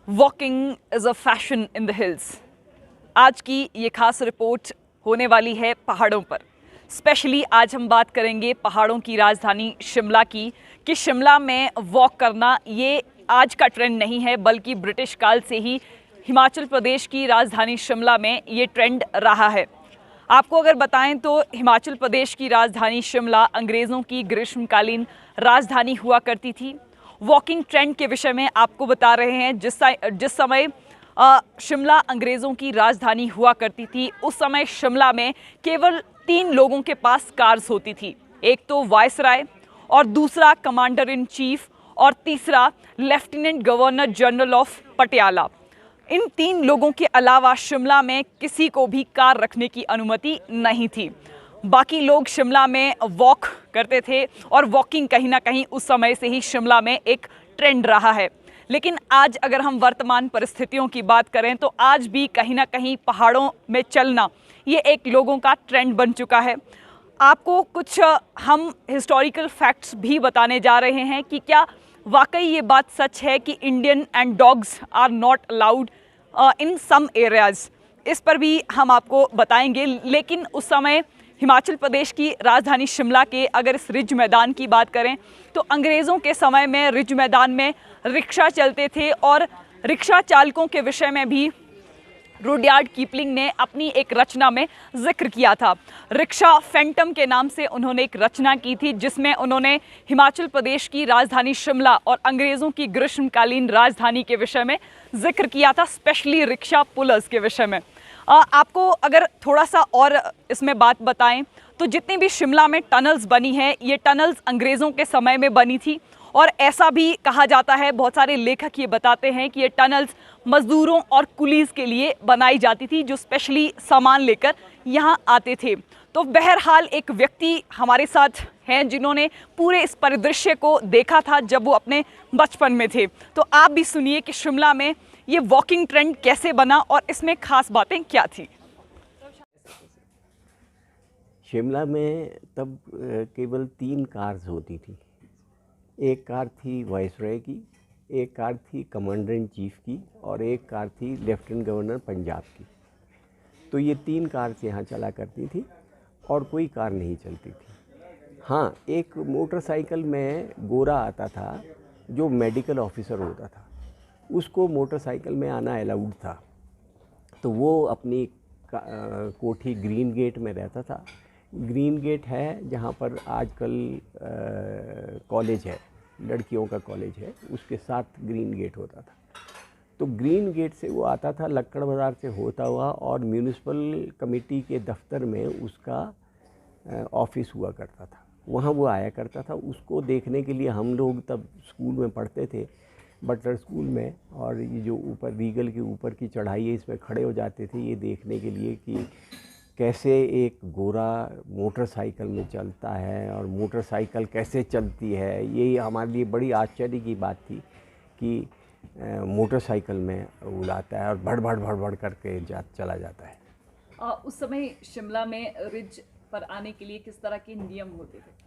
Walking is a fashion in the hills. आज की ये खास रिपोर्ट होने वाली है पहाड़ों पर। स्पेशली आज हम बात करेंगे पहाड़ों की राजधानी शिमला की, कि शिमला में वॉक करना ये आज का ट्रेंड नहीं है, बल्कि ब्रिटिश काल से ही हिमाचल प्रदेश की राजधानी शिमला में ये ट्रेंड रहा है। आपको अगर बताएं तो हिमाचल प्रदेश की राजधानी शिमला अंग्रेज़ों की ग्रीष्मकालीन राजधानी हुआ करती थी। वॉकिंग ट्रेंड के विषय में आपको बता रहे हैं। जिस समय शिमला अंग्रेज़ों की राजधानी हुआ करती थी, उस समय शिमला में केवल 3 लोगों के पास कार्स होती थी। एक तो वायसराय, और दूसरा कमांडर इन चीफ, और तीसरा lieutenant governor general of Patiala. इन 3 लोगों के अलावा शिमला में किसी को भी कार रखने की अनुमति नहीं थी। बाकी लोग शिमला में वॉक करते थे, और वॉकिंग कहीं ना कहीं उस समय से ही शिमला में एक ट्रेंड रहा है। लेकिन आज अगर हम वर्तमान परिस्थितियों की बात करें तो आज भी कहीं ना कहीं पहाड़ों में चलना ये एक लोगों का ट्रेंड बन चुका है। आपको कुछ हम हिस्टोरिकल फैक्ट्स भी बताने जा रहे हैं कि क्या वाकई ये बात सच है कि Indian and dogs are not allowed in some areas. इस पर भी हम आपको बताएंगे। लेकिन उस समय हिमाचल प्रदेश की राजधानी शिमला के अगर इस रिज मैदान की बात करें तो अंग्रेज़ों के समय में रिज मैदान में रिक्शा चलते थे, और रिक्शा चालकों के विषय में भी रुडयार्ड कीपलिंग ने अपनी एक रचना में जिक्र किया था। रिक्शा फैंटम के नाम से उन्होंने एक रचना की थी, जिसमें उन्होंने हिमाचल प्रदेश की राजधानी शिमला और अंग्रेज़ों की ग्रीष्मकालीन राजधानी के विषय में जिक्र किया था, स्पेशली रिक्शा पुलर्स के विषय में। आपको अगर थोड़ा सा और इसमें बात बताएं तो जितनी भी शिमला में टनल्स बनी है, ये टनल्स अंग्रेज़ों के समय में बनी थी। और ऐसा भी कहा जाता है, बहुत सारे लेखक ये बताते हैं कि ये टनल्स मजदूरों और कुलीज़ के लिए बनाई जाती थी, जो स्पेशली सामान लेकर यहाँ आते थे। तो बहरहाल एक व्यक्ति हमारे साथ हैं जिन्होंने पूरे इस परिदृश्य को देखा था जब वो अपने बचपन में थे। तो आप भी सुनिए कि शिमला में ये वॉकिंग ट्रेंड कैसे बना और इसमें खास बातें क्या थी। शिमला में तब केवल 3 कार्स होती थी। एक कार थी वायसराय की, एक कार थी कमांडर इन चीफ की, और एक कार थी लेफ्टिनेंट गवर्नर पंजाब की। तो ये 3 कार्स यहाँ चला करती थी और कोई कार नहीं चलती थी। हाँ, एक मोटरसाइकिल में गोरा आता था जो मेडिकल ऑफिसर होता था, उसको मोटरसाइकिल में आना अलाउड था। तो वो अपनी कोठी ग्रीन गेट में रहता था। ग्रीन गेट है जहाँ पर आजकल कॉलेज है, लड़कियों का कॉलेज है, उसके साथ ग्रीन गेट होता था। तो ग्रीन गेट से वो आता था लक्कड़ बाज़ार से होता हुआ, और म्यूनिसिपल कमेटी के दफ्तर में उसका ऑफिस हुआ करता था, वहाँ वो आया करता था। उसको देखने के लिए हम लोग तब स्कूल में पढ़ते थे, बटलर स्कूल में, और ये जो ऊपर रीगल के ऊपर की चढ़ाई है इसमें खड़े हो जाते थे ये देखने के लिए कि कैसे एक गोरा मोटरसाइकिल में चलता है और मोटरसाइकिल कैसे चलती है। यही हमारे लिए बड़ी आश्चर्य की बात थी कि मोटरसाइकिल में उड़ाता है और भड़ भड़ भड़ भड़ करके चला जाता है। उस समय शिमला में रिज पर आने के लिए किस तरह के नियम होते थे?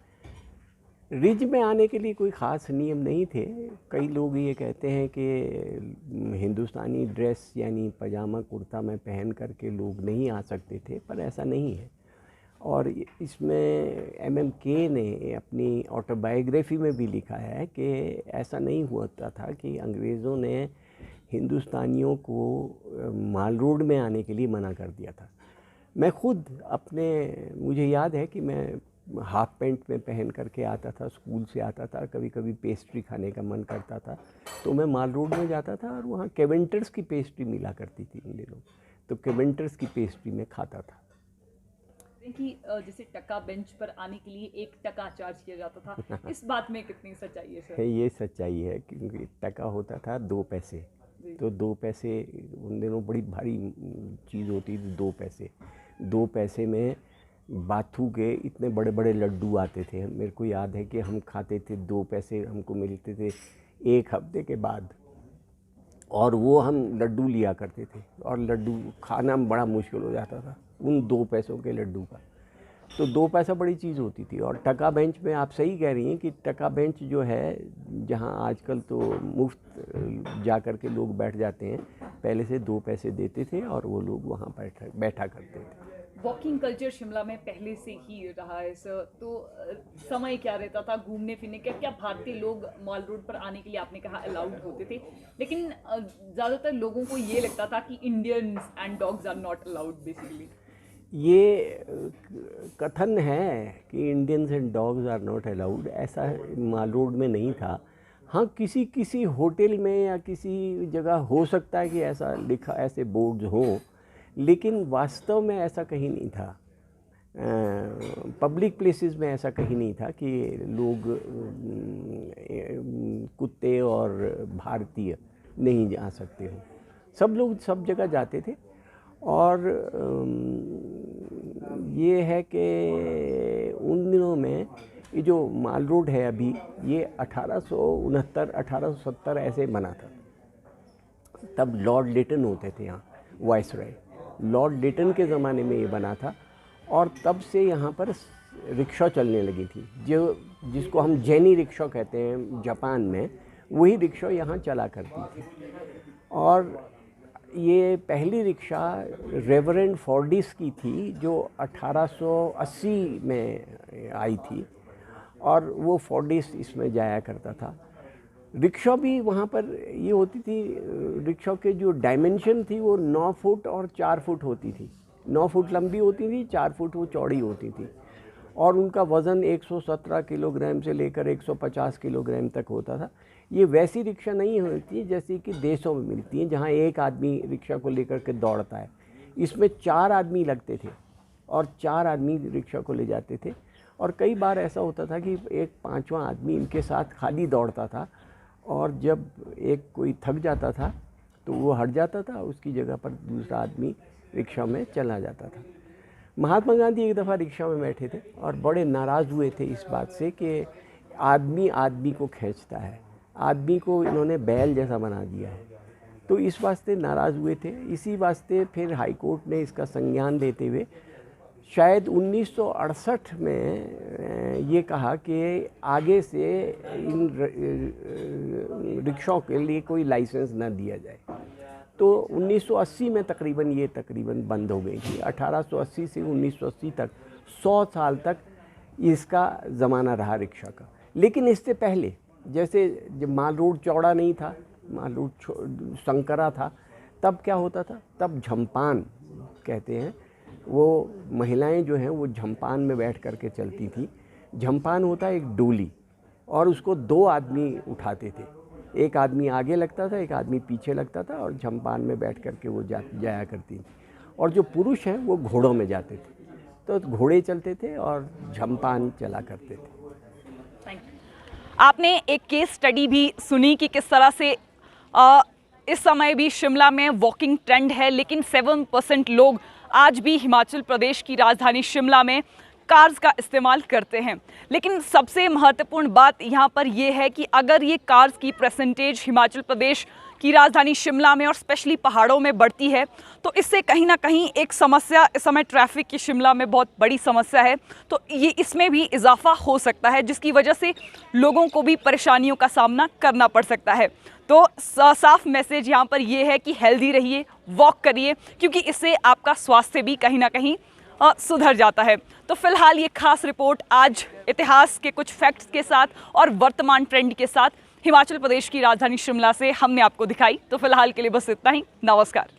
रिज में आने के लिए कोई ख़ास नियम नहीं थे। कई लोग ये कहते हैं कि हिंदुस्तानी ड्रेस यानी पजामा कुर्ता में पहन करके लोग नहीं आ सकते थे, पर ऐसा नहीं है। और इसमें MMK ने अपनी ऑटोबायोग्राफी में भी लिखा है कि ऐसा नहीं होता था कि अंग्रेज़ों ने हिंदुस्तानियों को माल रोड में आने के लिए मना कर दिया था। मैं खुद मुझे याद है कि मैं हाफ पैंट में पहन करके आता था, स्कूल से आता था। कभी कभी पेस्ट्री खाने का मन करता था तो मैं माल रोड में जाता था, और वहाँ केवेंटर्स की पेस्ट्री मिला करती थी उन दिनों, तो केवेंटर्स की पेस्ट्री में खाता था। कि जैसे टका बेंच पर आने के लिए 1 टका चार्ज किया जाता था, इस बात में कितनी सच्चाई है सर? ये सच्चाई है, क्योंकि टका होता था 2 पैसे, तो 2 पैसे उन दिनों बड़ी भारी चीज़ होती थी। 2 पैसे, 2 पैसे में बाथू के इतने बड़े बड़े लड्डू आते थे। मेरे को याद है कि हम खाते थे, 2 पैसे हमको मिलते थे 1 हफ्ते के बाद, और वो हम लड्डू लिया करते थे, और लड्डू खाना बड़ा मुश्किल हो जाता था उन 2 पैसों के लड्डू का। तो 2 पैसा बड़ी चीज़ होती थी। और टका बेंच में आप सही कह रही हैं कि टका बेंच जो है, जहां आजकल तो मुफ्त जा कर के लोग बैठ जाते हैं, पहले से 2 पैसे देते थे और वो लोग वहां बैठा करते थे। वॉकिंग कल्चर शिमला में पहले से ही रहा है सर, तो समय क्या रहता था घूमने फिरने का? क्या भारतीय लोग मॉल रोड पर आने के लिए, आपने कहा अलाउड होते थे, लेकिन ज़्यादातर लोगों को ये लगता था कि Indians and dogs are not allowed basically? ये कथन है कि Indians and dogs are not allowed, ऐसा माल रोड में नहीं था। हाँ, किसी किसी होटल में या किसी जगह हो सकता है कि ऐसा लिखा, ऐसे बोर्ड्स हों, लेकिन वास्तव में ऐसा कहीं नहीं था। पब्लिक प्लेसेस में ऐसा कहीं नहीं था कि लोग कुत्ते और भारतीय नहीं जा सकते हो। सब लोग सब जगह जाते थे। और ये है कि उन दिनों में ये जो माल रोड है अभी, ये 1869 1870 ऐसे बना था। तब लॉर्ड लेटन होते थे यहाँ, वाइसरॉय। लॉर्ड लेटन के ज़माने में ये बना था और तब से यहाँ पर रिक्शा चलने लगी थी, जो जिसको हम जेनी रिक्शा कहते हैं जापान में, वही रिक्शा यहाँ चला करती थी। और ये पहली रिक्शा रेवरेंड फोर्डिस की थी जो 1880 में आई थी और वो फोर्डिस इसमें जाया करता था। रिक्शा भी वहाँ पर ये होती थी, रिक्शा के जो डायमेंशन थी वो 9 फुट और 4 फुट होती थी। 9 फुट लंबी होती थी, 4 फुट वो चौड़ी होती थी। और उनका वज़न 117 किलोग्राम से लेकर 150 किलोग्राम तक होता था। ये वैसी रिक्शा नहीं होती जैसी कि देशों में मिलती हैं, जहाँ एक आदमी रिक्शा को लेकर के दौड़ता है। इसमें 4 आदमी लगते थे और 4 आदमी रिक्शा को ले जाते थे। और कई बार ऐसा होता था कि एक 5वां आदमी इनके साथ खाली दौड़ता था, और जब एक कोई थक जाता था तो वो हट जाता था, उसकी जगह पर दूसरा आदमी रिक्शा में चला जाता था। महात्मा गांधी एक दफ़ा रिक्शा में बैठे थे और बड़े नाराज़ हुए थे इस बात से कि आदमी आदमी को खींचता है, आदमी को इन्होंने बैल जैसा बना दिया है। तो इस वास्ते नाराज़ हुए थे। इसी वास्ते फिर हाई कोर्ट ने इसका संज्ञान लेते हुए शायद 1968 में ये कहा कि आगे से इन रिक्शाओं के लिए कोई लाइसेंस न दिया जाए। तो 1980 में तकरीबन बंद हो गई थी। 1880 से 1980 तक 100 साल तक इसका ज़माना रहा रिक्शा का। लेकिन इससे पहले, जैसे जब माल रोड चौड़ा नहीं था, माल रोड संकरा था, तब क्या होता था, तब झंपान कहते हैं, वो महिलाएं जो हैं वो झंपान में बैठ करके चलती थी। झंपान होता है एक डोली, और उसको 2 आदमी उठाते थे। एक आदमी आगे लगता था, एक आदमी पीछे लगता था, और झंपान में बैठ करके वो जाया करती थी। और जो पुरुष हैं वो घोड़ों में जाते थे, तो घोड़े चलते थे और झंपान चला करते थे। आपने एक केस स्टडी भी सुनी कि किस तरह से इस समय भी शिमला में वॉकिंग ट्रेंड है, लेकिन 7% लोग आज भी हिमाचल प्रदेश की राजधानी शिमला में कार्स का इस्तेमाल करते हैं। लेकिन सबसे महत्वपूर्ण बात यहाँ पर यह है कि अगर ये कार्स की परसेंटेज हिमाचल प्रदेश की राजधानी शिमला में और स्पेशली पहाड़ों में बढ़ती है, तो इससे कहीं ना कहीं एक समस्या, इस समय ट्रैफिक की शिमला में बहुत बड़ी समस्या है, तो ये इसमें भी इजाफा हो सकता है, जिसकी वजह से लोगों को भी परेशानियों का सामना करना पड़ सकता है। तो साफ मैसेज यहाँ पर यह है कि हेल्दी रहिए, वॉक करिए, क्योंकि इससे आपका स्वास्थ्य भी कहीं ना कहीं सुधर जाता है। तो फिलहाल ये खास रिपोर्ट आज इतिहास के कुछ फैक्ट्स के साथ और वर्तमान ट्रेंड के साथ हिमाचल प्रदेश की राजधानी शिमला से हमने आपको दिखाई। तो फिलहाल के लिए बस इतना ही। नमस्कार।